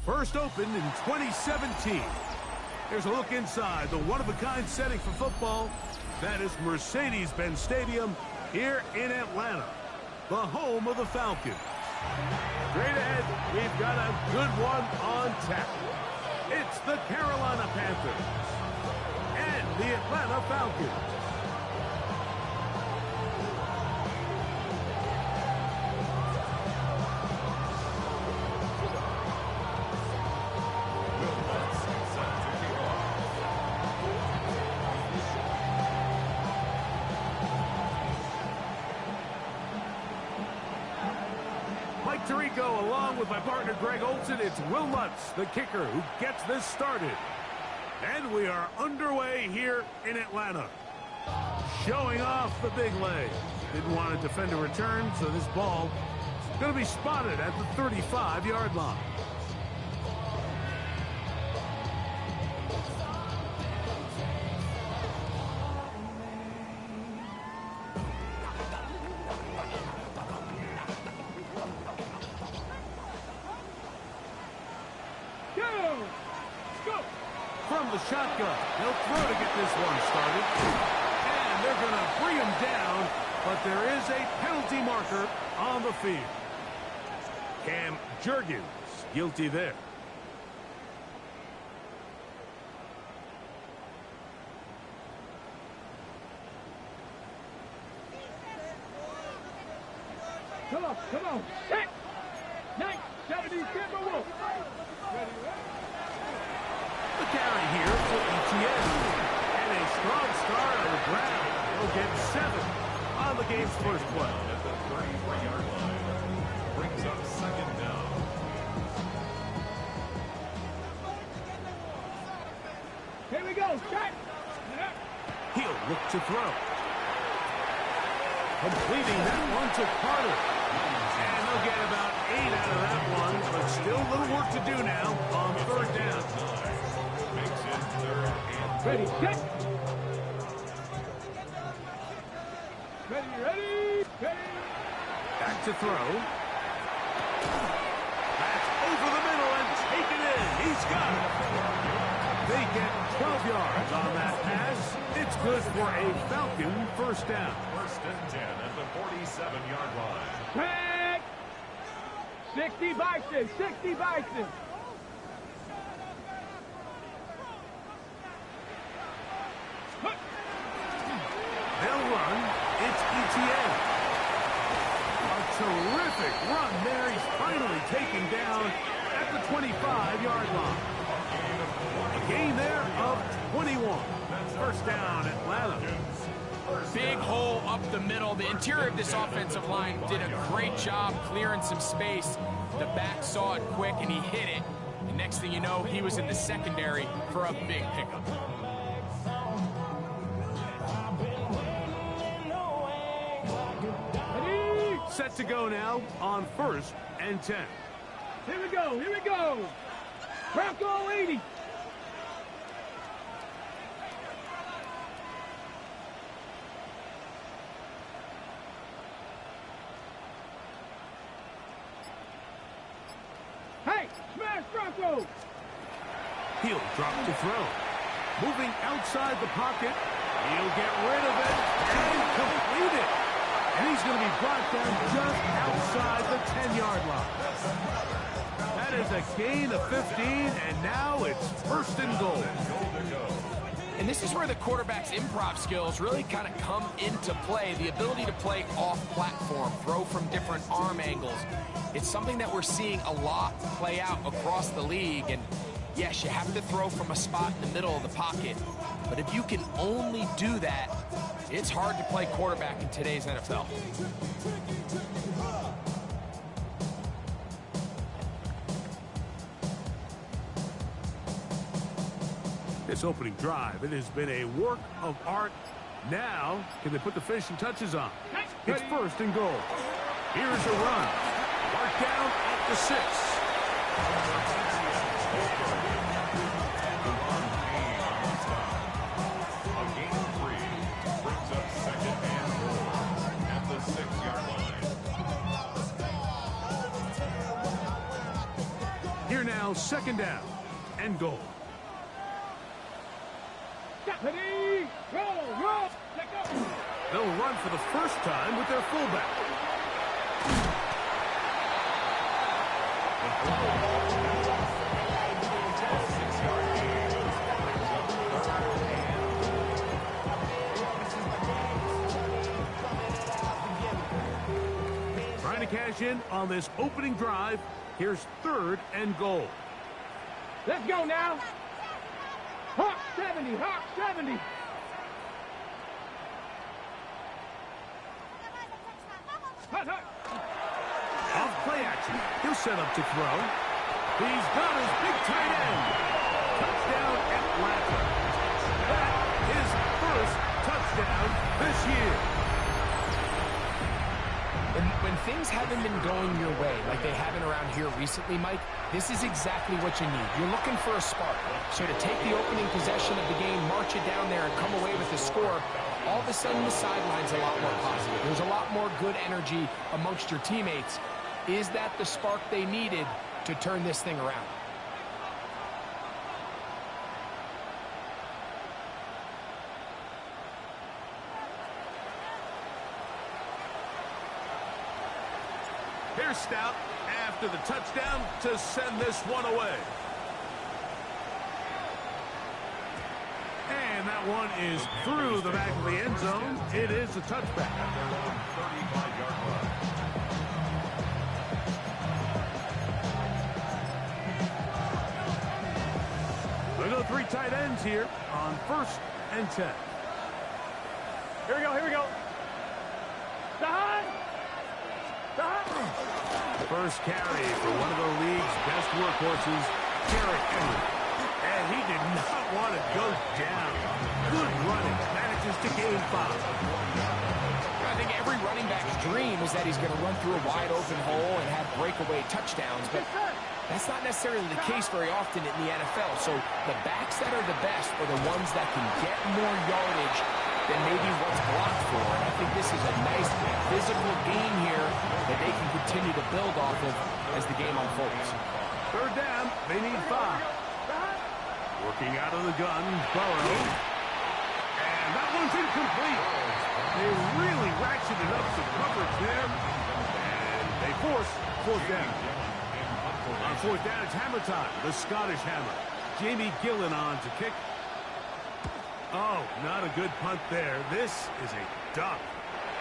First opened in 2017. Here's a look inside the one-of-a-kind setting for football. That is Mercedes-Benz Stadium here in Atlanta, the home of the Falcons. Straight ahead, we've got a good one on tap. It's the Carolina Panthers and the Atlanta Falcons. Mike Tirico along with my partner Greg Olson. It's Will Lutz, the kicker, who gets this started. And we are underway here in Atlanta. Showing off the big leg. Didn't want to defend a return, so this ball is going to be spotted at the 35-yard line. From the shotgun, he'll throw to get this one started. And they're going to bring him down, but there is a penalty marker on the field. Cam Jurgens, guilty there. Come on. 6, 9, 70, Timber Wolf. Ready. The carry here for ETN. And a strong start on the ground. He'll get 7 on the game's first play. At the 33-yard line. Brings up second down. Here we go. Set. He'll look to throw. Completing that one to Carter. And they'll get about 8 out of that one, but still a little work to do now on third down. Makes it third and Ready, set. Ready. Back to throw. That's over the middle and taken in. He's got it. They get 12 yards on that pass. It's good for a Falcon first down. First and 10 at the 47-yard line. Back. 60 Bison. They'll run. It's ETA. A terrific run there. He's finally taken down at the 25-yard line. A gain there of 21. First down, Atlanta. Big hole up the middle. The interior of this offensive line did a great job clearing some space. The back saw it quick, and he hit it. And next thing you know, he was in the secondary for a big pickup. Set to go now on first and 10. Here we go. Bronco 80. Hey, smash Bronco. He'll drop to throw. Moving outside the pocket. He'll get rid of it and complete it. And he's going to be brought down just outside the 10-yard line. That is a gain of 15, and now it's first and goal. And this is where the quarterback's improv skills really kind of come into play. The ability to play off-platform, throw from different arm angles. It's something that we're seeing a lot play out across the league. And yes, you have to throw from a spot in the middle of the pocket. But if you can only do that, it's hard to play quarterback in today's NFL. This opening drive, it has been a work of art. Now, can they put the finishing touches on? It's first and goal. Here's a run. Mark down at the 6. now second down and goal. Ready, roll, let go. They'll run for the first time with their fullback. Trying to cash in on this opening drive. Here's third and goal. Let's go now. Hawk 70, Hawk 70. Hut, hut. Off play action. He'll set up to throw. He's got his big tight end. Touchdown, Atlanta. That is first touchdown this year. When things haven't been going your way, like they haven't around here recently, Mike, this is exactly what you need. You're looking for a spark. So to take the opening possession of the game, march it down there, and come away with a score, all of a sudden the sideline's a lot more positive. There's a lot more good energy amongst your teammates. Is that the spark they needed to turn this thing around? Here's Stout after the touchdown to send this one away. And that one is through the back of the end zone. It is a touchback. At their own 35-yard line. They go three tight ends here on 1st and 10. Here we go. Side. First carry for one of the league's best workhorses, Derrick Henry. And he did not want to go down. Good running. Manages to gain 5. I think every running back's dream is that he's going to run through a wide open hole and have breakaway touchdowns, but that's not necessarily the case very often in the NFL. So the backs that are the best are the ones that can get more yardage than maybe what's blocked for. And I think this is a nice physical game here that they can continue to build off of as the game unfolds. Third down, they need 5. Working out of the gun, Burrow. And that one's incomplete. They really ratcheted up some coverage there. And they force fourth down. On fourth down, it's hammer time. The Scottish hammer. Jamie Gillen on to kick. Oh, not a good punt there. This is a duck.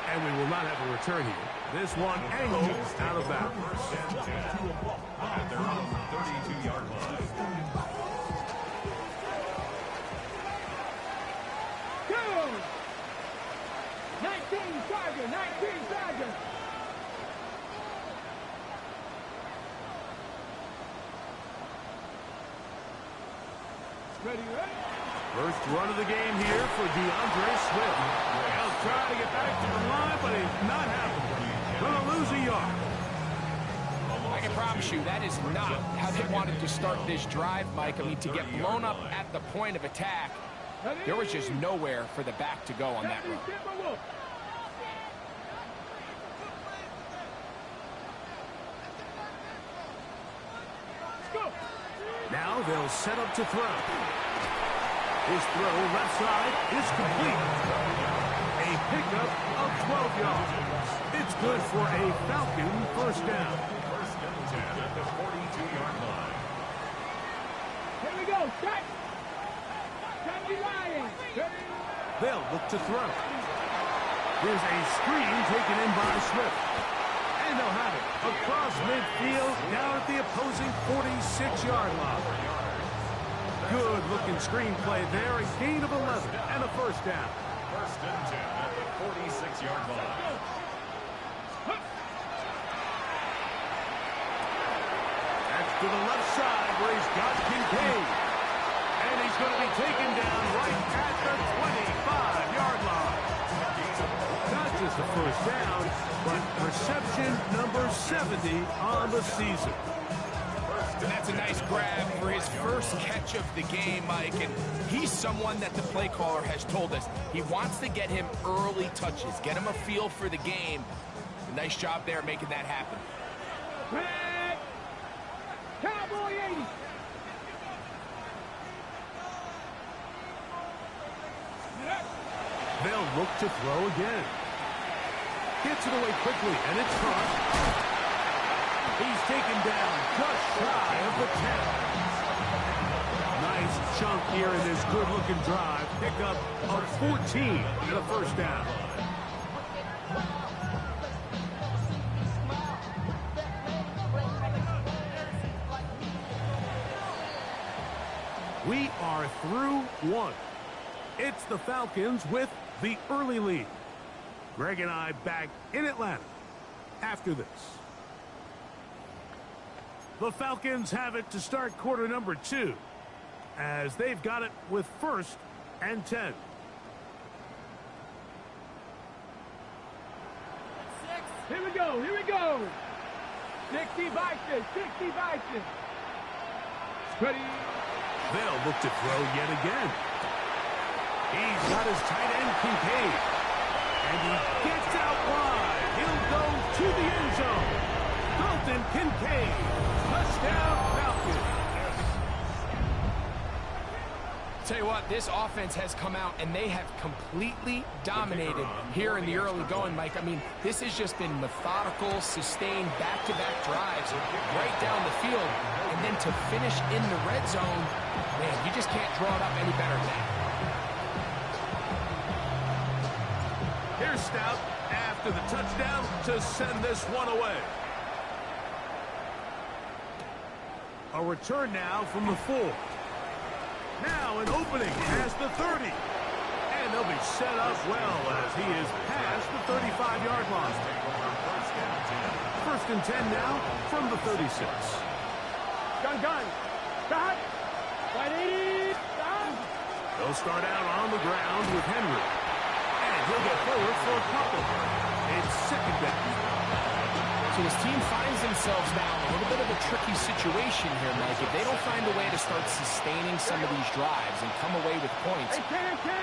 And we will not have a return here. This one angled out of bounds. First and 10 at their own 32-yard line. Go! 19 Charger. Ready? First run of the game here for DeAndre Swift. He'll try to get back to the line, but it's not happening. Gonna lose a yard. I can promise you that is not how they wanted to start this drive, Mike. I mean, to get blown up at the point of attack, there was just nowhere for the back to go on that run. Now they'll set up to throw. His throw left side is complete. A pickup of 12 yards. It's good for a Falcon first down. First and 10 at the 42-yard line. Here we go. Shot. Tommy Ryan. They'll look to throw. Here's a screen taken in by Swift. And they'll have it across midfield down at the opposing 46-yard line. Good-looking screenplay there, a gain of 11 and a first down. First and 10 at the 46-yard line. That's to the left side where he's got Kincaid. And he's going to be taken down right at the 25-yard line. Not just a first down, but reception number 70 on the season. And that's a nice grab for his first catch of the game, Mike. And he's someone that the play caller has told us he wants to get him early touches, get him a feel for the game. Nice job there making that happen. Cowboy 80. They'll look to throw again. Gets it away quickly, and it's caught. He's taken down just shy of the 10. Nice chunk here in this good-looking drive. Pickup of 14 and a first down. We are through one. It's the Falcons with the early lead. Greg and I back in Atlanta after this. The Falcons have it to start quarter number 2 as they've got it with 1st and 10. Here we go, here we go. 60 Vikings, 60 Vikings. Ready. They'll look to throw yet again. He's got his tight end, Kincaid. And he gets out wide. He'll go to the end zone. Dalton Kincaid. Touchdown, Falcons. Tell you what, this offense has come out and they have completely dominated here in the early going, Mike. I mean, this has just been methodical, sustained, back-to-back drives right down the field. And then to finish in the red zone, man, you just can't draw it up any better than that. Here's Stout after the touchdown to send this one away. A return now from the 4. Now an opening past the 30. And they'll be set up well as he is past the 35-yard line. 1st and 10 now from the 36. Gun. Stop. 180. Stop. They'll start out on the ground with Henry. And he'll get forward for a couple. It's 2nd down. So his team finds themselves now in a little bit of a tricky situation here, Mike. If they don't find a way to start sustaining some of these drives and come away with points,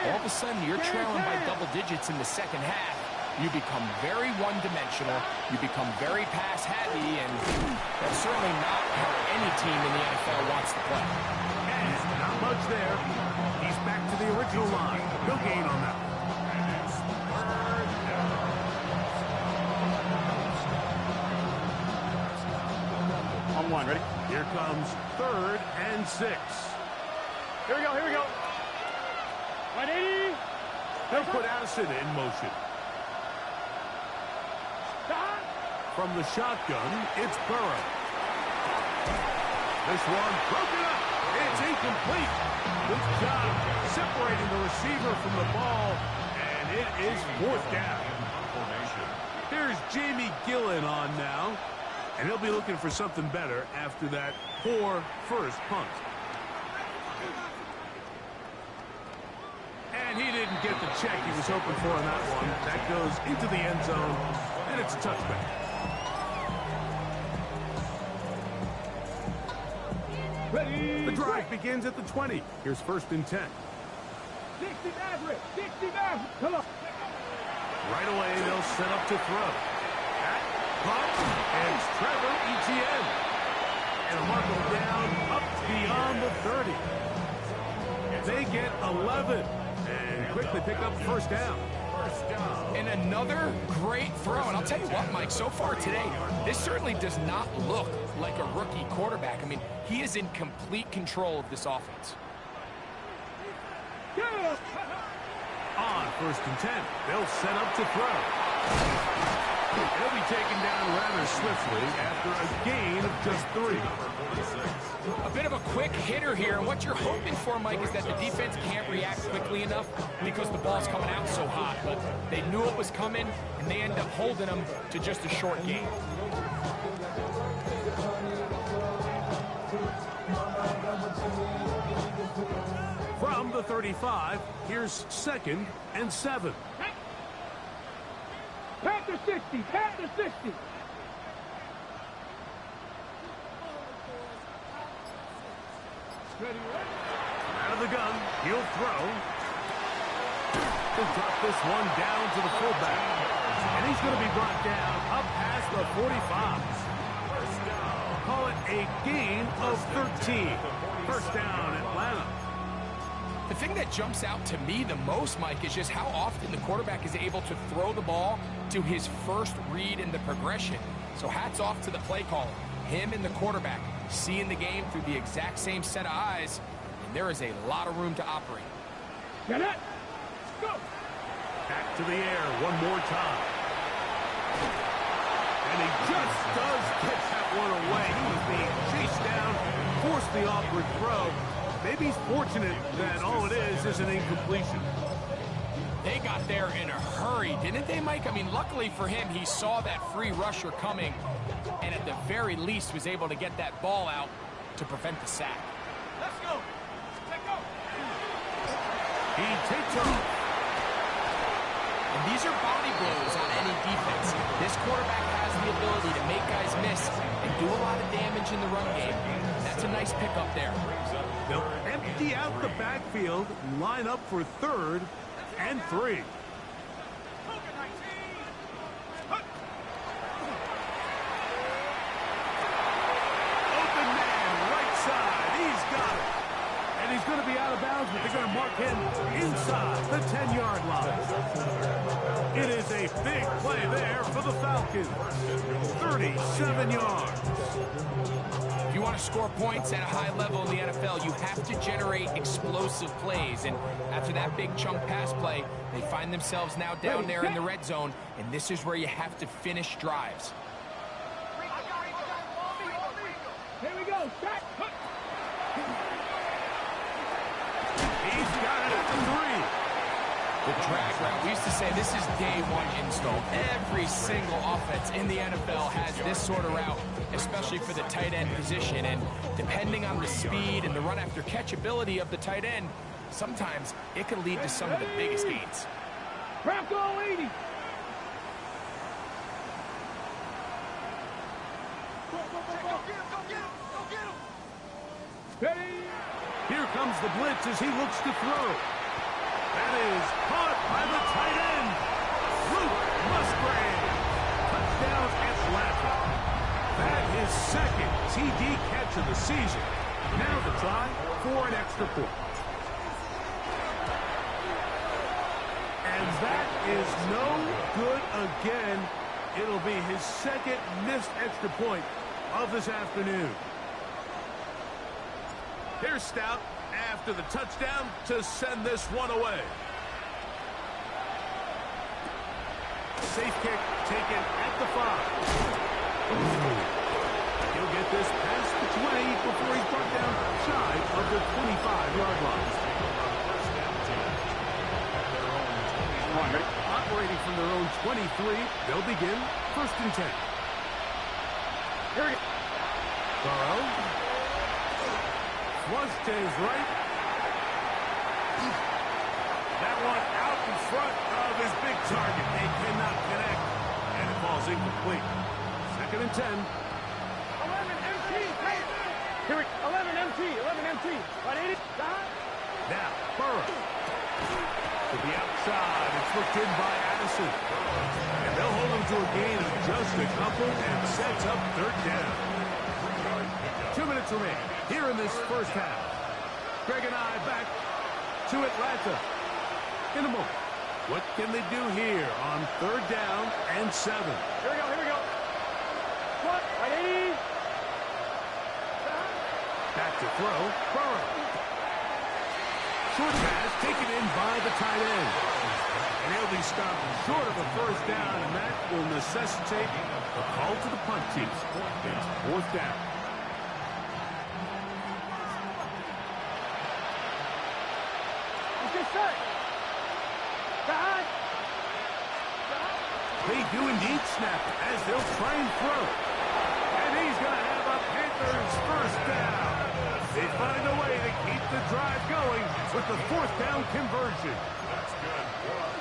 all of a sudden you're trailing by double digits in the second half. You become very one-dimensional. You become very pass-heavy, and that's certainly not how any team in the NFL wants to play. And not much there. He's back to the original line. No gain on that. On 1, ready? Here comes 3rd and 6. Here we go. 180. They'll put Addison in motion. Stop. From the shotgun, it's Burrow. This one broken up. It's incomplete. Good job separating the receiver from the ball, and it is 4th down. Here's Jamie Gillen on now, and he'll be looking for something better after that poor first punt. And he didn't get the check he was hoping for on that one. That goes into the end zone, and it's a touchback. Ready. The drive begins at the 20. Here's 1st and 10. 60 Maverick. Come on. Right away, they'll set up to throw. At pop, and it's Trevor Etienne. And mark him down up beyond the 30. They get 11 and quickly pick up the 1st down. And another great throw. And I'll tell you what, Mike, so far today, this certainly does not look like a rookie quarterback. I mean, he is in complete control of this offense. On 1st and 10, they'll set up to throw. He'll be taken down rather swiftly after a gain of just 3. A bit of a quick hitter here, and what you're hoping for, Mike, is that the defense can't react quickly enough because the ball's coming out so hot. But they knew it was coming, and they end up holding them to just a short gain. From the 35, here's 2nd and 7. Panther 60. Panther 60. Ready. Out of the gun, he'll throw. He'll drop this one down to the fullback. And he's going to be brought down up past the 45. call it a gain of 13. First down, Atlanta. The thing that jumps out to me the most, Mike, is just how often the quarterback is able to throw the ball to his first read in the progression. So hats off to the play caller. Him and the quarterback seeing the game through the exact same set of eyes, and there is a lot of room to operate. Get it. Go. Back to the air one more time. And he just does catch that one away. He was being chased down, forced the awkward throw. Maybe he's fortunate that all it is an incompletion. They got there in a hurry, didn't they, Mike? I mean, luckily for him, he saw that free rusher coming, and at the very least was able to get that ball out to prevent the sack. Let's go. Let's go. He takes off. And these are body blows on any defense. This quarterback has the ability to make guys miss and do a lot of damage in the run game. That's a nice pickup there. They'll empty out the backfield, line up for 3rd and 3. Open man, right side. He's got it. And he's going to be out of bounds, but they're going to mark him inside the 10-yard line. It is a big play there for the Falcons. 37 yards. If you want to score points at a high level in the NFL, you have to generate explosive plays. And after that big chunk pass play, they find themselves now down there in the red zone, and this is where you have to finish drives. Here we go. Back. He's got it at the 3. The drag route, we used to say this is day one install. Every single offense in the NFL has this sort of route, especially for the tight end position. And depending on the speed and the run after catch ability of the tight end, sometimes it can lead to some of the biggest gains. Crack all 80. Ready? Here comes the blitz as he looks to throw. That is caught by the tight end, Luke Musgrave. Touchdown, Atlanta. That is 2nd TD catch of the season. Now the try for an extra point. And that is no good again. It'll be his 2nd missed extra point of this afternoon. Here's Stout after the touchdown to send this one away. Safe kick taken at the 5. He'll get this past the 20 before he's brought down shy of the 25-yard line. Operating from their own 23, they'll begin 1st and 10. Here we go. Burrow. Flush to his right. That one out in front of his big target. They cannot connect, and it falls incomplete. 2nd and 10. 11 MT. Here we 11 MT. 11 MT. 180. Now, Burrow. To the outside. It's looked in by Addison. And they'll hold him to a gain of just a couple and sets up 3rd down. 2 minutes remain here in this first half. Greg and I back to Atlanta in a moment. What can they do here on 3rd down and 7? Here we go. Here we go. What? 180. Back to throw. Burrow. Short pass taken in by the tight end. And he'll be stopped short of a 1st down, and that will necessitate a call to the punt team. It's 4th down. They do indeed snap as they'll try and throw. And he's going to have a Panthers 1st down. They find a way to keep the drive going with the 4th down conversion. That's good.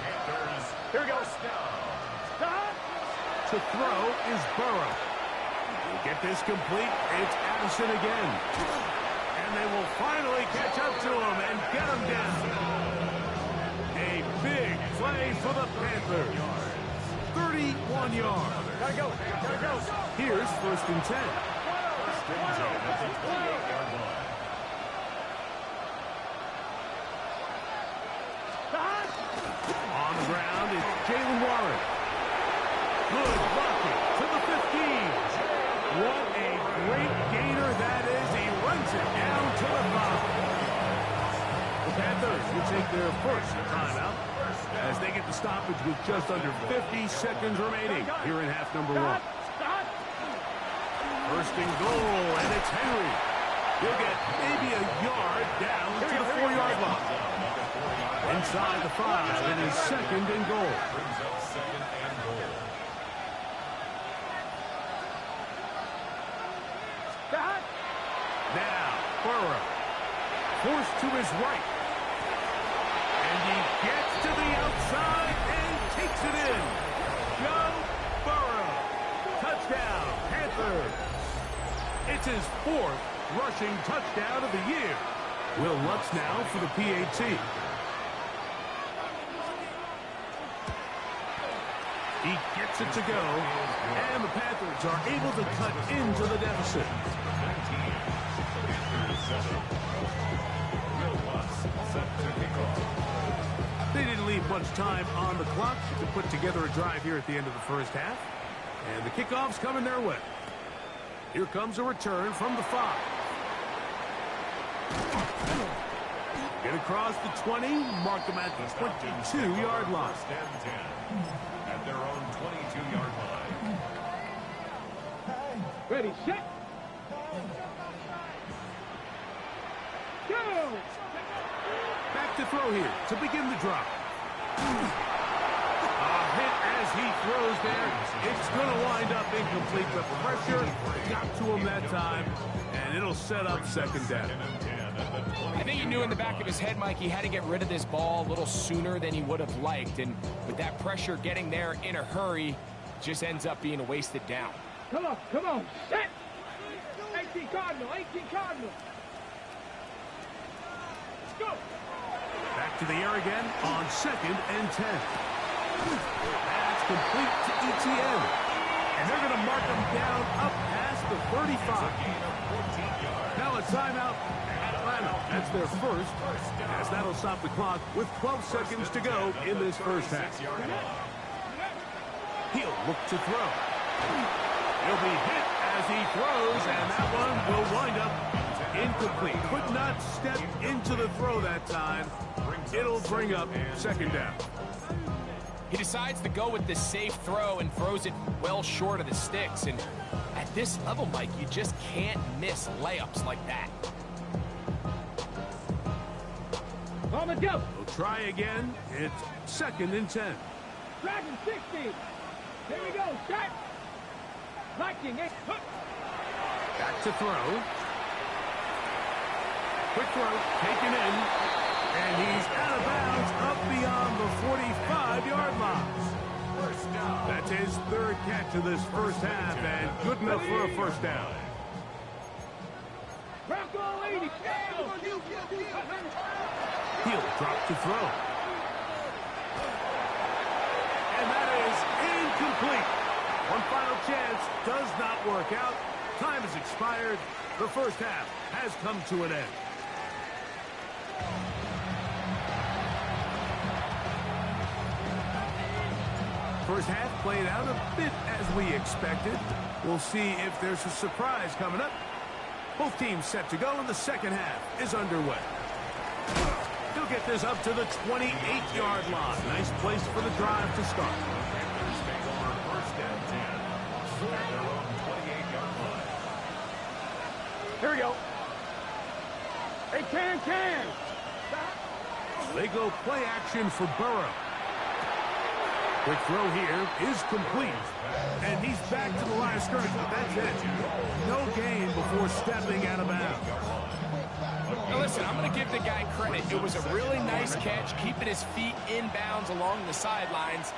Panthers. Here we go. To throw is Burrow. We'll get this complete. It's Addison again. And they will finally catch up to him and get him down. A big play for the Panthers. 31 yards. Gotta go. Gotta go. Here's 1st and 10. brings up at the 28-yard line. On the ground, it's Jalen Warren. Good blocking to the 15. What a great gainer that is. He runs it down to the 5. The Panthers will take their first timeout as they get the stoppage with just under 50 seconds remaining here in half number 1. First and goal, and it's Henry. He'll get maybe a yard down to the 4-yard line. Inside the 5, it is second and goal. Brings up second and goal. Now, Burrow. Forced to his right. And he gets to the outside and takes it in. Joe Burrow. Touchdown, Panthers. It's his 4th rushing touchdown of the year. Will Lutz now for the PAT. He gets it to go, and the Panthers are able to cut into the deficit. They didn't leave much time on the clock to put together a drive here at the end of the first half, and the kickoff's coming their way. Here comes a return from the 5. Get across the 20, mark them at the 22-yard line. At their own 22-yard line. Ready, set. Go! Back to throw here to begin the drive. A hit as he throws there. It's going to wind up incomplete, but pressure got to him that time, and it'll set up second down. I think he knew in the back of his head, Mike, he had to get rid of this ball a little sooner than he would have liked. And with that pressure getting there in a hurry, just ends up being a wasted down. Come on, set. 18 Cardinal, 18 Cardinal. Go. Back to the air again on second and 10. That's complete to ETN. And they're going to mark him down up past the 35. Now a timeout. That's their first, as that'll stop the clock with 12 seconds to go in this first half. He'll look to throw. He'll be hit as he throws, and that one will wind up incomplete. Could not step into the throw that time. It'll bring up second down. He decides to go with the safe throw and throws it well short of the sticks. And at this level, Mike, you just can't miss layups like that. On the go. We'll try again. It's second and 10. Dragon 60. Here we go. Set. Viking. Back to throw. Quick throw. Taken in. And he's out of bounds up beyond the 45-yard line. That's his 3rd catch of this first half, and good enough for a first down. Bronco 80. He'll drop to throw. And that is incomplete. One final chance does not work out. Time has expired. The first half has come to an end. First half played out a bit as we expected. We'll see if there's a surprise coming up. Both teams set to go, and the second half is underway. He'll get this up to the 28-yard line. Nice place for the drive to start. Panthers take over first and 10 at their own 28-yard line. Here we go. Hey, can. They go play action for Burrow. Quick throw here is complete. And he's back to the line of scrimmage, but that's it. No gain before stepping out of bounds. Now listen, I'm going to give the guy credit. It was a really nice catch, keeping his feet in bounds along the sidelines.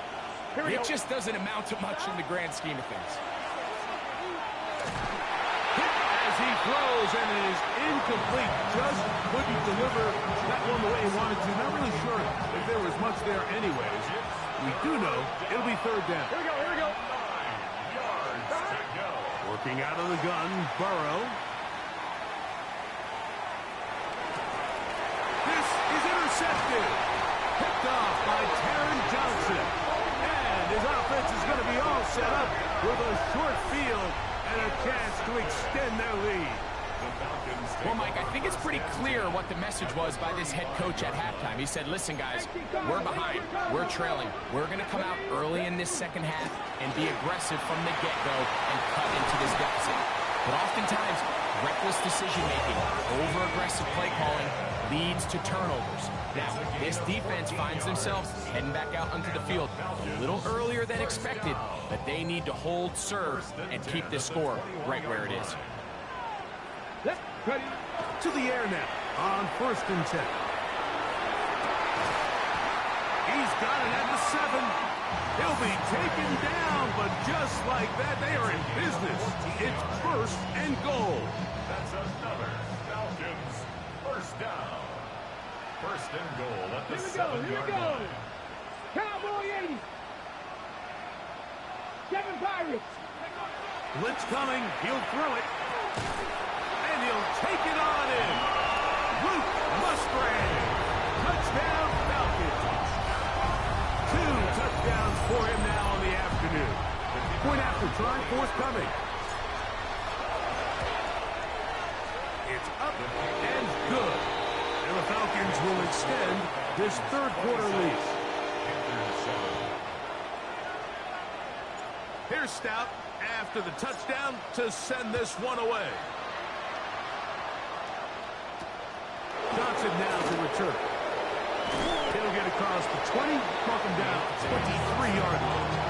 It just doesn't amount to much in the grand scheme of things. Hit as he throws, and it is incomplete. Just couldn't deliver that one the way he wanted to. Not really sure if there was much there anyways. We do know it'll be third down. Here we go. 9 yards to go. Working out of the gun, Burrow. This is intercepted. Picked off by Taron Johnson. And his offense is going to be all set up with a short field and a chance to extend their lead. Well, Mike, I think it's pretty clear what the message was by this head coach at halftime. He said, listen, guys, we're behind. We're trailing. We're going to come out early in this second half and be aggressive from the get-go and cut into this deficit. But oftentimes, reckless decision-making, over-aggressive play calling leads to turnovers. Now, this defense finds themselves heading back out onto the field a little earlier than expected, but they need to hold serve and keep this score right where it is. Ready to the air now on 1st and 10. He's got it at the 7. He'll be taken down, but just like that, they are in business. It's 1st and goal. That's another Falcons first down. 1st and goal at the 7-yard line. Cowboy 80. 7 Pirates. Blitz coming. He'll throw it. And he'll take it on in. Luke Musgrave. Touchdown Falcons. 2 touchdowns for him now on the afternoon. Point after try, forthcoming. It's up and good. And the Falcons will extend this 3rd quarter lead. Here's Stout after the touchdown to send this one away. Johnson now to return. He'll get across the 20, mark him down 23-yard line.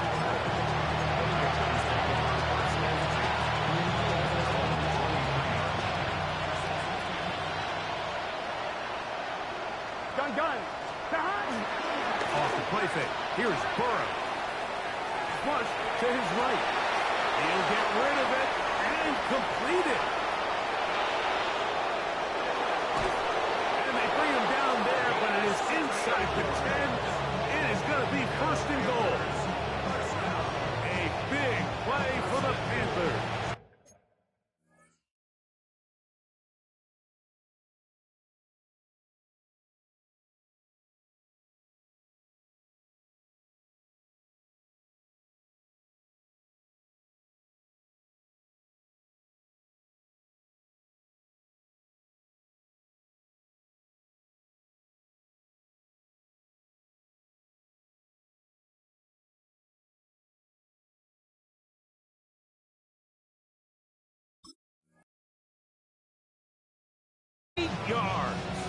Gun. Behind. Off the play fake. Here's Burrow. Flush to his right. He'll get rid of it and complete it. And they bring him down there, but it is inside the 10. It is going to be 1st and goal. A big play for the Panthers. Yards.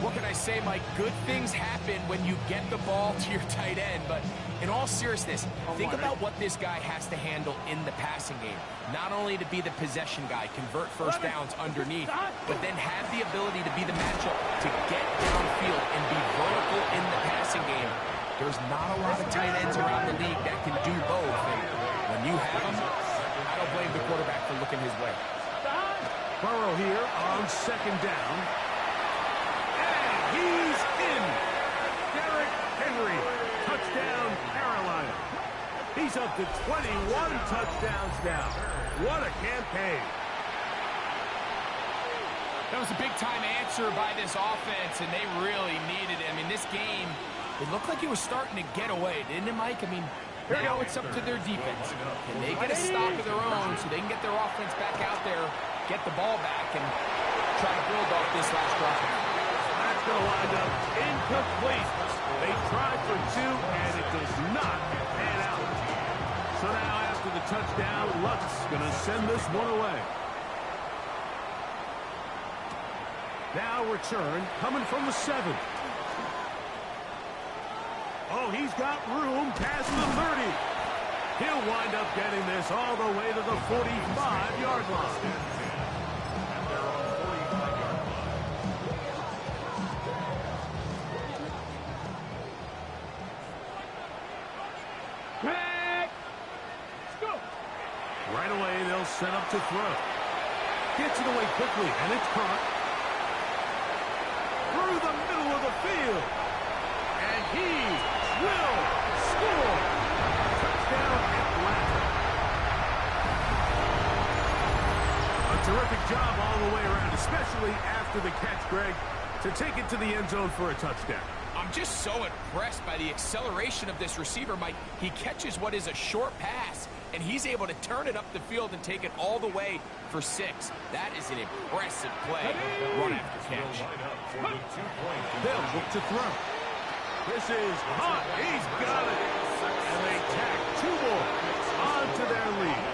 What can I say, Mike? Good things happen when you get the ball to your tight end, but in all seriousness, think about what this guy has to handle in the passing game. Not only to be the possession guy, convert first downs underneath, but then have the ability to be the matchup to get downfield and be vertical in the passing game. There's not a lot of tight ends around the league that can do both, and when you have them, I don't blame the quarterback for looking his way. Burrow here on 2nd down. And he's in. Derrick Henry. Touchdown, Carolina. He's up to 21 touchdowns now. What a campaign. That was a big-time answer by this offense, and they really needed it. I mean, this game, it looked like it was starting to get away, didn't it, Mike? I mean, now it's up to their defense. Can they get a stop of their own so they can get their offense back out there, get the ball back, and try to build off this last drive? That's going to wind up incomplete. They tried for 2, and it does not pan out. So now after the touchdown, Lutz going to send this one away. Now return coming from the 7. Oh, he's got room past the 30. He'll wind up getting this all the way to the 45-yard line. Back. Let's go. Right away, they'll set up to throw. Gets it away quickly, and it's caught. Through the middle of the field. And he will score. Touchdown, Atlanta. especially after the catch, Greg, to take it to the end zone for a touchdown. I'm just so impressed by the acceleration of this receiver, Mike. He catches what is a short pass, and he's able to turn it up the field and take it all the way for 6. That is an impressive play, run after catch. They'll look to throw. This is hot. He's got it. And they tack 2 more onto their lead.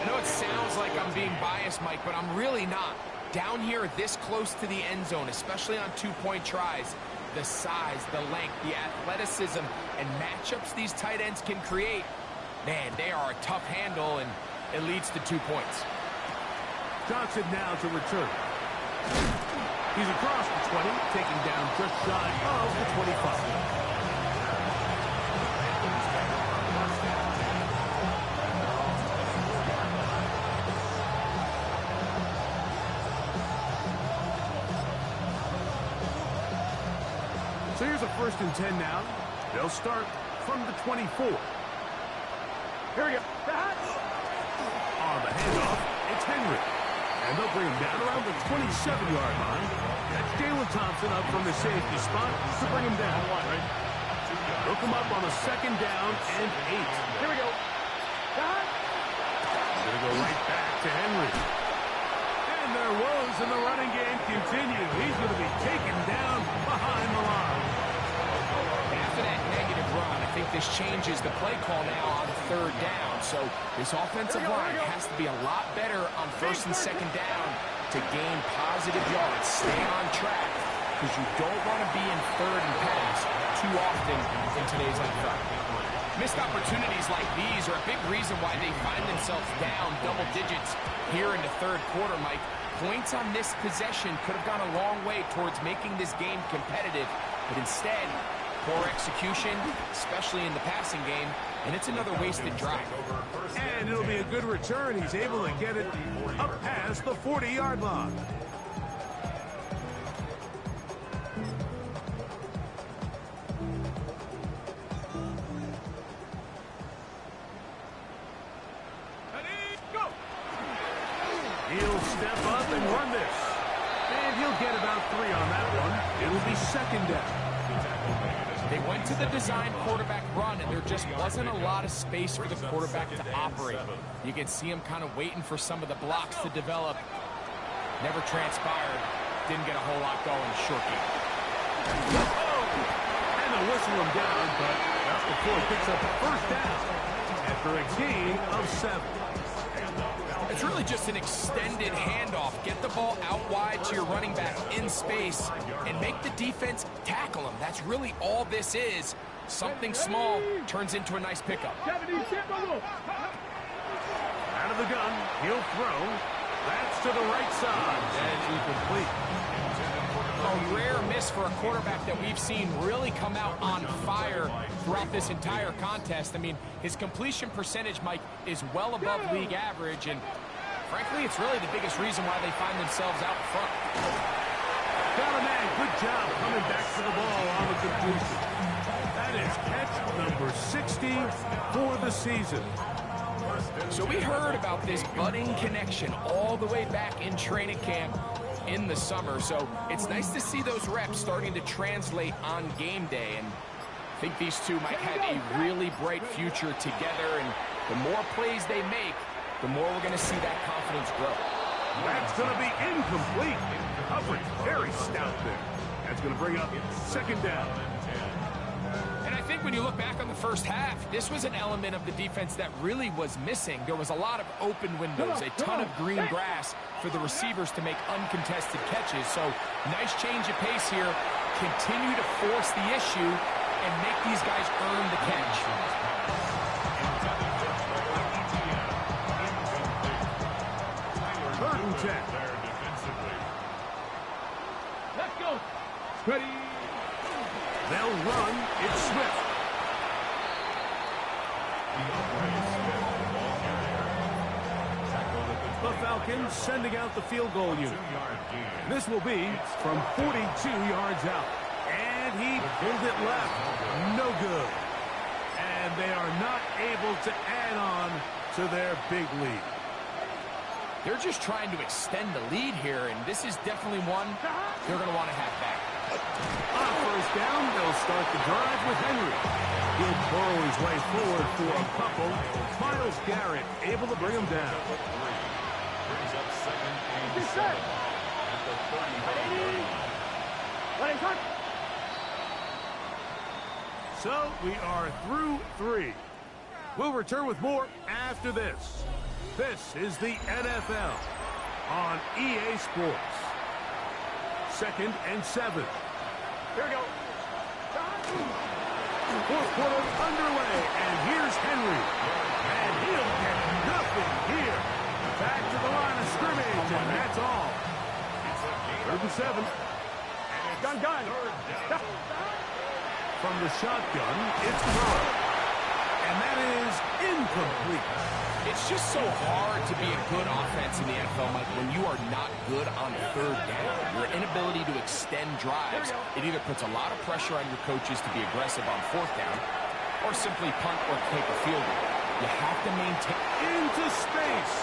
I know it sounds like I'm being biased, Mike, but I'm really not. Down here this close to the end zone, especially on 2-point tries, the size, the length, the athleticism, and matchups these tight ends can create, man, they are a tough handle, and it leads to 2 points. Johnson now to return. He's across the 20, taking down just shy of the 25. So here's a 1st and 10 now. They'll start from the 24. Here we go. On the handoff, it's Henry. And they'll bring him down around the 27-yard line. That's Jalen Thompson up from the safety spot to bring him down. They'll come up on a 2nd down and 8. Here we go. Going to go right back to Henry. And their woes in the running game continue. He's going to be taken down behind the line. After that negative run, I think this changes the play call now on 3rd down. So this offensive line has to be a lot better on 1st and 2nd down to gain positive yards. Stay on track, because you don't want to be in 3rd and pass too often in today's NFL. Missed opportunities like these are a big reason why they find themselves down double digits here in the 3rd quarter, Mike. Points on this possession could have gone a long way towards making this game competitive, but instead, poor execution, especially in the passing game, and it's another wasted drive. And it'll be a good return. He's able to get it up past the 40-yard line. He'll step up and run this. And he'll get about 3 on that one. It'll be 2nd down. They went to the design quarterback run, and there just wasn't a lot of space for the quarterback to operate. You can see him kind of waiting for some of the blocks to develop. Never transpired. Didn't get a whole lot going. Short game. And they'll whistle him down, but not before he picks up the 1st down after a gain of 7. It's really just an extended handoff. Get the ball out wide to your running back in space and make the defense tackle him. That's really all this is. Something small turns into a nice pickup. Out of the gun, he'll throw. That's to the right side and incomplete. A rare miss for a quarterback that we've seen really come out on fire throughout this entire contest. I mean, his completion percentage, Mike, is well above league average, and frankly, it's really the biggest reason why they find themselves out front. Callahan, good job coming back to the ball on the completion. That is catch number 60 for the season. So we heard about this budding connection all the way back in training camp in the summer. So it's nice to see those reps starting to translate on game day. And I think these two might have a really bright future together. And the more plays they make, the more we're going to see that confidence grow. That's going to be incomplete. Coverage very stout there. That's going to bring up 2nd down. And I think when you look back on the first half, this was an element of the defense that really was missing. There was a lot of open windows, a ton of green grass for the receivers to make uncontested catches. So nice change of pace here. Continue to force the issue and make these guys earn the catch. 3rd and 10. Let's go. Ready. They'll run. It's Swift. The Falcons sending out the field goal unit. This will be from 42 yards out. And he pulled it left. No good. And they are not able to add on to their big lead. They're just trying to extend the lead here, and this is definitely one they're going to want to have back. On first down, they'll start the drive with Henry. He'll burrow his way forward for a couple. Myles Garrett able to bring him down. Brings up second and 7 at the 35. So we are through 3. We'll return with more after this. This is the NFL on EA Sports. Second and 7. Here we go. Fourth quarter underway, and here's Henry. And he'll get nothing here. Back to the line of scrimmage, and that's all. Third and 7. Gun. From the shotgun, it's Burrow. And that is incomplete. It's just so hard to be a good offense in the NFL, Mike, when you are not good on third down. Your inability to extend drives, it either puts a lot of pressure on your coaches to be aggressive on fourth down or simply punt or take a field goal. You have to maintain. Into space.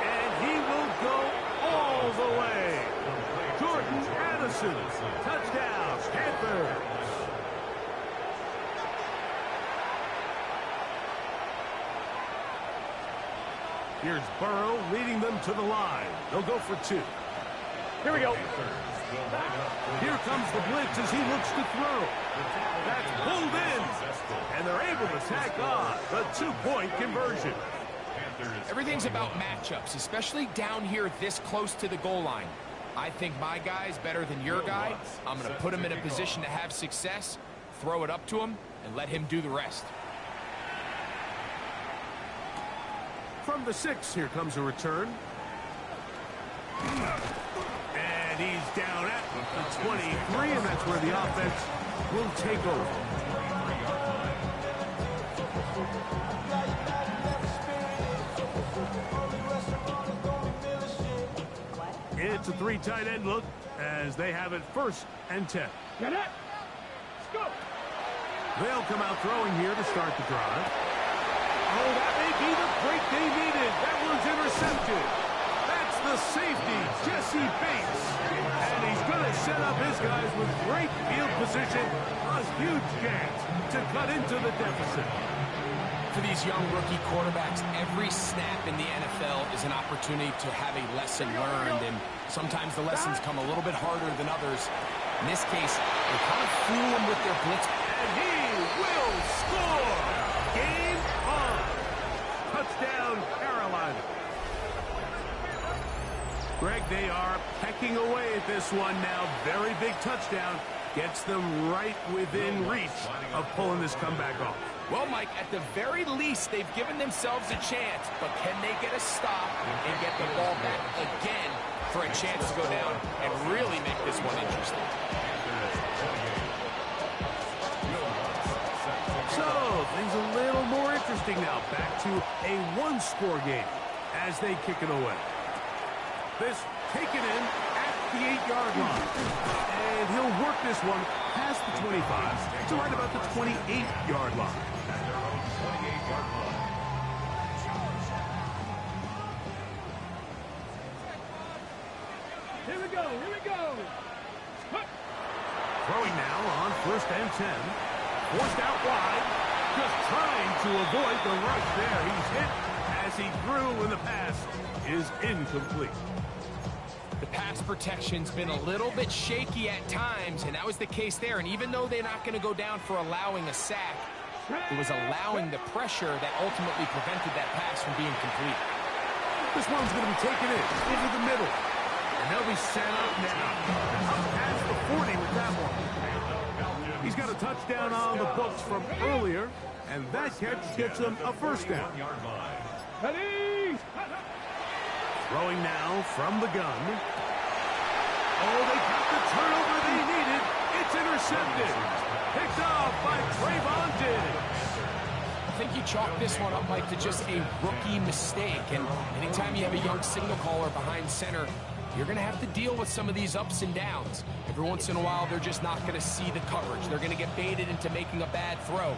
And he will go all the way. Jordan Addison, touchdown, Panthers. Here's Burrow leading them to the line. They'll go for 2. Here we go. Here comes the blitz as he looks to throw. That's pulled in. And they're able to tack on the 2-point conversion. Everything's about matchups, especially down here this close to the goal line. I think my guy's better than your guy. I'm going to put him in a position to have success, throw it up to him, and let him do the rest. From the 6, here comes a return. And he's down at the 23, and that's where the offense will take over. It's a 3 tight end look as they have it 1st and 10. Get it. Let's go. They'll come out throwing here to start the drive. Oh, that may be the break they needed. That one's intercepted. That's the safety, Jesse Bates. And he's going to set up his guys with great field position. A huge chance to cut into the deficit. For these young rookie quarterbacks, every snap in the NFL is an opportunity to have a lesson learned, and sometimes the lessons come a little bit harder than others. In this case, they kind of fool them with their blitz. And he will score! Game on! Touchdown, Carolina. Greg, they are pecking away at this one now. Very big touchdown. Gets them right within reach of pulling this comeback off. Well, Mike, at the very least, they've given themselves a chance, but can they get a stop and get the ball back again for a chance to go down and really make this one interesting? So, things a little more interesting now. Back to a 1-score game as they kick it away. This taken in at the 8-yard line. And he'll work this one past the 25 to right about the 28-yard line. Here we go. Throwing now on 1st and 10. Forced out wide. Just trying to avoid the rush there. He's hit as he threw, and the pass is incomplete. The pass protection's been a little bit shaky at times, and that was the case there. And even though they're not going to go down for allowing a sack, it was allowing the pressure that ultimately prevented that pass from being complete. This one's going to be taken in over the middle. And they'll be set up now. Up past the 40 with that one. He's got a touchdown on the books from earlier, and that catch gets him a 1st down. Ready. Throwing now from the gun. Oh, they got the turnover they needed. It's intercepted. Picked off by Trayvon Diggs. I think you chalk this one up, Mike, to just a rookie mistake. And anytime you have a young signal caller behind center, you're going to have to deal with some of these ups and downs. Every once in a while, they're just not going to see the coverage. They're going to get baited into making a bad throw.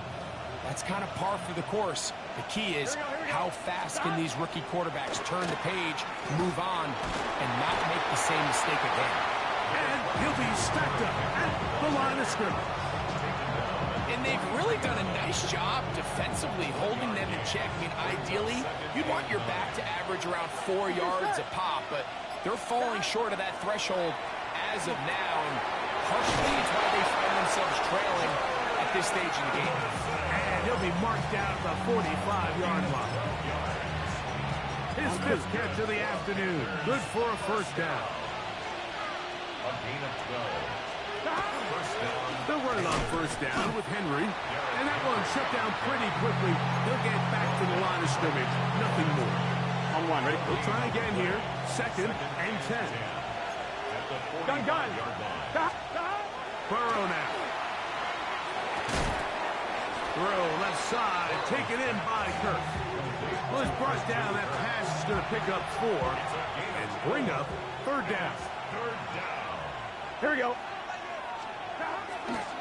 That's kind of par for the course. The key is how fast can these rookie quarterbacks turn the page, move on, and not make the same mistake again. And he'll be stacked up at the line of scrimmage. And they've really done a nice job defensively holding them in check. I mean, ideally, you'd want your back to average around 4 yards a pop, but they're falling short of that threshold as of now, and partially it's why they find themselves trailing at this stage in the game. And he'll be marked down at the 45-yard line. His fifth catch of the afternoon. Good for a first down. A gain of 12. First down. They'll run it on first down with Henry. And that one shut down pretty quickly. He'll get back to the line of scrimmage. Nothing more. On one, ready? We'll try again here. Second and 10. Gun. Burrow now. Throw left side. Taken in by Kirk. Well, it's brought down. That pass is going to pick up 4 and bring up third down. Here we go.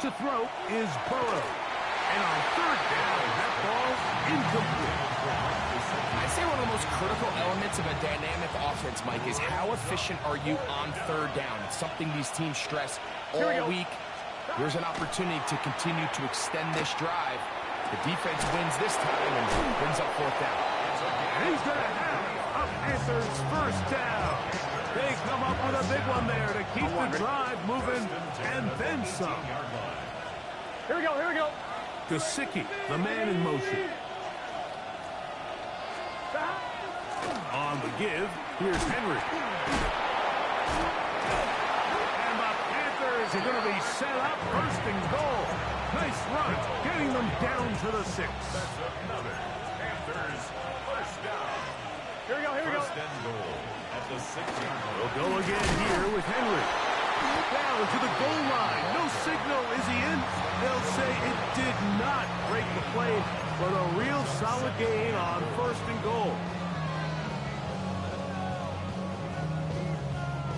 To throw is Burrow. And on third down, that ball's incomplete. I'd say one of the most critical elements of a dynamic offense, Mike, is how efficient are you on third down. It's something these teams stress all week. Here's an opportunity to continue to extend this drive. The defense wins this time and brings up fourth down. And he's going to have a Panthers first down. They come up with a big one there to keep the drive moving and then some. Here we go. Gesicki, the man in motion. On the give, here's Henry. And the Panthers are going to be set up first and goal. Nice run, getting them down to the 6. That's another Panthers first down. Here we go. First and goal at the 16. We'll go again here with Henry. Down to the goal line. No signal. Is he in? They'll say it did not break the play, but a real solid gain on first and goal.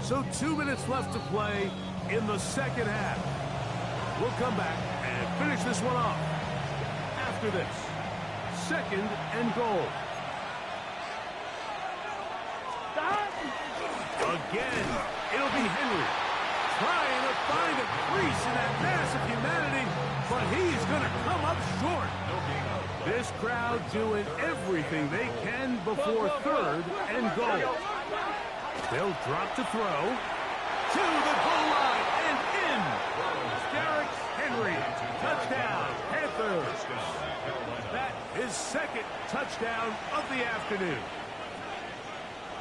So 2 minutes left to play in the second half. We'll come back and finish this one off. After this, second and goal. Again, it'll be Henry trying to find a crease in that mass of humanity, but he's going to come up short. This crowd doing everything they can before third and goal. They'll drop to throw to the goal line and in. Derrick Henry, touchdown, Panthers. That is second touchdown of the afternoon.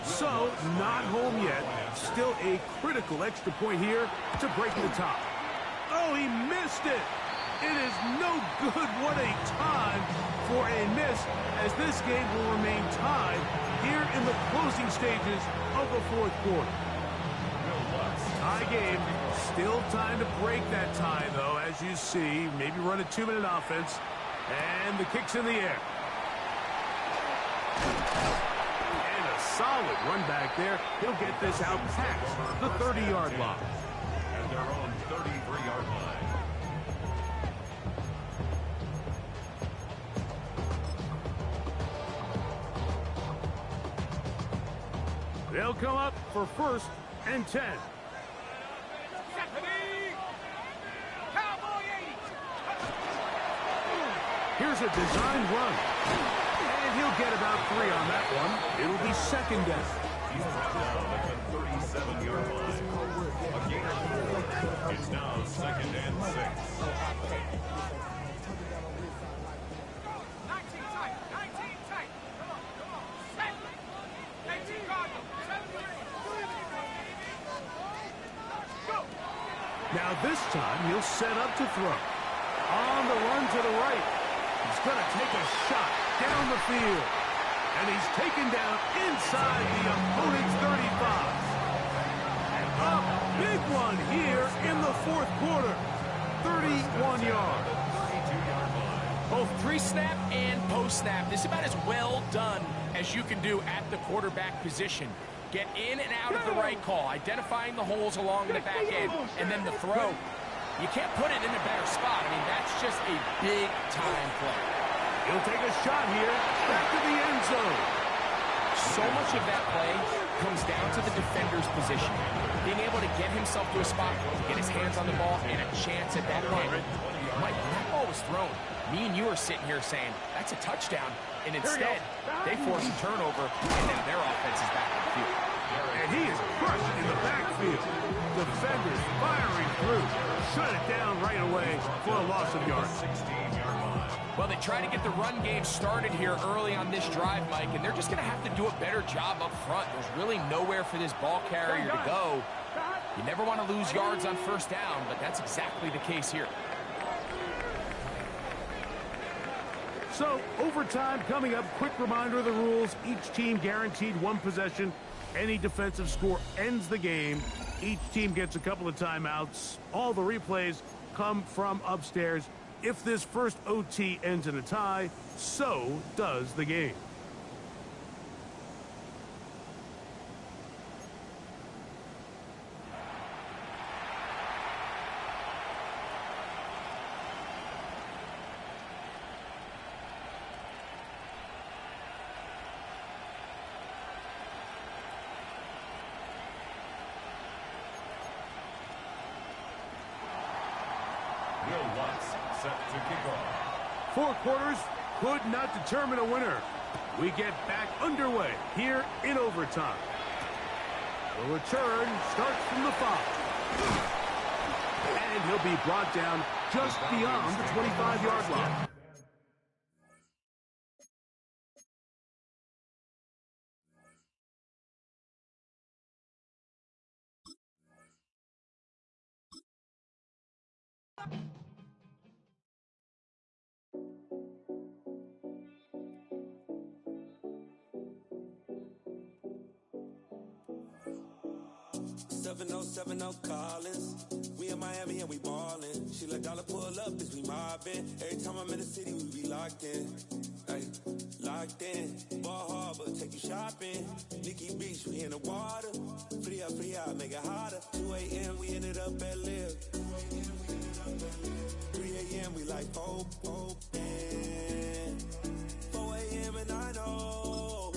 So, not home yet. Still a critical extra point here to break the top. Oh, he missed it. It is no good. What a time for a miss, as this game will remain tied here in the closing stages of the fourth quarter. Tie game. Still time to break that tie, though, as you see. Maybe run a 2-minute offense. And the kick's in the air. Solid run back there. He'll get this out past the 30-yard line. At their own 33-yard line. They'll come up for first and 10. Here's a designed run. And he'll get about 3 on that one. It'll be second down. He's brought down at the 37-yard line. A gain of 4. It's now second and 6. 19 tight. Come on. Set. 18 Cardinals. Go. Now this time he'll set up to throw. On the run to the right. He's going to take a shot down the field. And he's taken down inside the opponent's 35. And a big one here in the fourth quarter. 31 yards. Both pre-snap and post-snap. This is about as well done as you can do at the quarterback position. Get in and out of the right call, identifying the holes along the back end, and then the throw. You can't put it in a better spot. I mean, that's just a big-time play. He'll take a shot here. Back to the end zone. So much of that play comes down to the defender's position. Being able to get himself to a spot, to get his hands on the ball, and a chance at that hit. Mike, when that ball was thrown, me and you are sitting here saying, that's a touchdown. And instead, they force a turnover, and now their offense is back on the field. And he is crushed in the backfield. Defenders firing through. Shut it down right away for a loss of yards. 16-yard line. Well, they try to get the run game started here early on this drive, Mike, and they're just going to have to do a better job up front. There's really nowhere for this ball carrier to go. You never want to lose yards on first down, but that's exactly the case here. So, overtime coming up. Quick reminder of the rules. Each team guaranteed one possession. Any defensive score ends the game. Each team gets a couple of timeouts. All the replays come from upstairs. If this first OT ends in a tie, so does the game. Will Lutz set to kick off. 4 quarters could not determine a winner. We get back underway here in overtime. The return starts from the 5. And he'll be brought down just beyond the 25-yard line. Oh Collins. We in Miami and we ballin'. She let dollar pull up as we mobbin'. Every time I'm in the city, we be locked in. Ay, locked in. Ball Harbor, take you shopping. Nikki Beach, we in the water. Free up, make it hotter. 2 a.m. we ended up at Live. 3 a.m. we like hope. And 4 a.m. and I know.